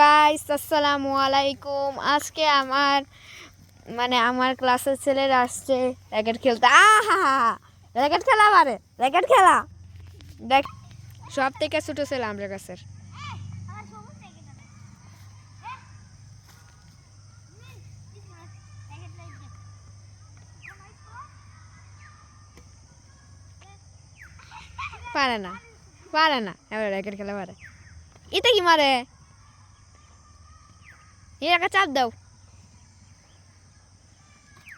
Guys আসসালামু আলাইকুম। আজকে আমার ক্লাসের ছেলেরা আসছে র্যাকেট খেলতে। র্যাকেট খেলা র্যাকেট খেলা দেখ, সব থেকে ছোট ছেলে আমার কাছের। পারে না এবার র্যাকেট খেলা পারে। এটা কি মারে, একা চাপ দাও।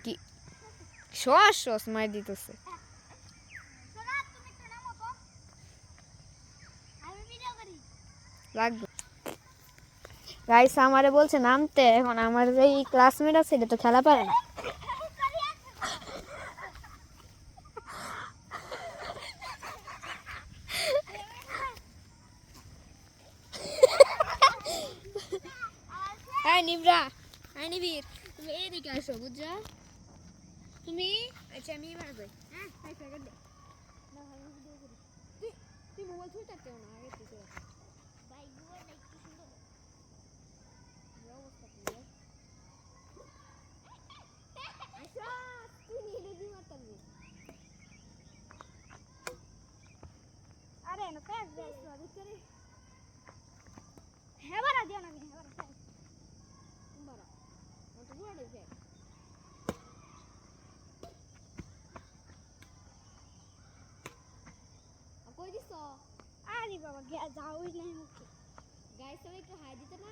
কি সস মার দিতেছে। লাগবে গাইস, আমারে বলছে নামতে। এখন আমার এই ক্লাসমেট আছে, এটা তো খেলা পারে না। নিবরা, নিবির, তুমি এদিকে আসো, বুঝছো? তুমি আচ্ছা আমি এবার যাই। তুই মোবাইল ছুঁয়ে থাকতেও না আগে থেকে। কই দিছো? আরে বাবা যাওই নাই মুখে। গাইস তুমি একটু হাই দিতে না?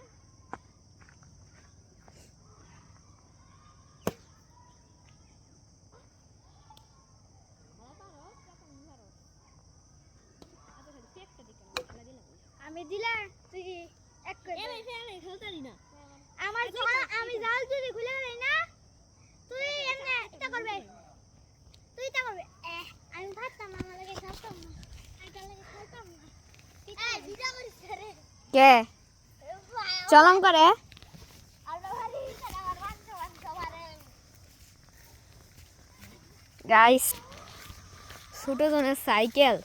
আমি দিলাম তুই এক করে এই ভাই খেলতারি না আমার আমি জাল যদি খুলে গেল না তুই এমনি এটা করবে, তুই এটা করবে। আমি ভাবতাম আমার লাগে খেলতাম না, এটা লাগে খেলতাম না। এই ভিডিও করিস রে কে চলম করে গাইস। ছোট জনের সাইকেল,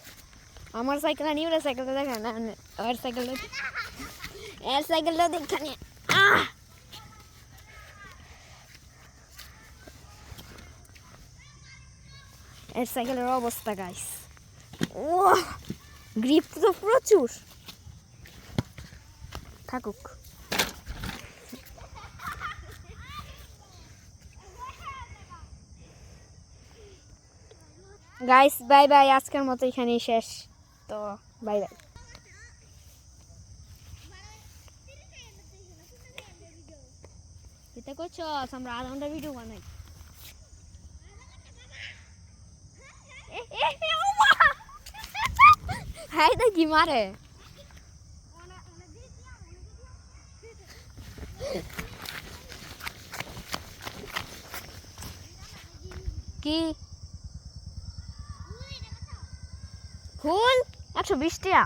আমার সাইকেল নিয়ে সাইকেলটা দেখা না, আর সাইকেলটা এর সাইকেলটা দেখা নিয়ে এর সাইকেলের অবস্থা গাইস। ও গ্রিপ তো প্রচুর। থাকুক গাইস, বাই বাই। আজকের মতো এখানেই শেষ, তো বাই বাই। এটা করছো আমরা আধা ঘন্টা ভিডিও বানাই। হ্যাঁ কি মারে কি ফুল 120 টাকা।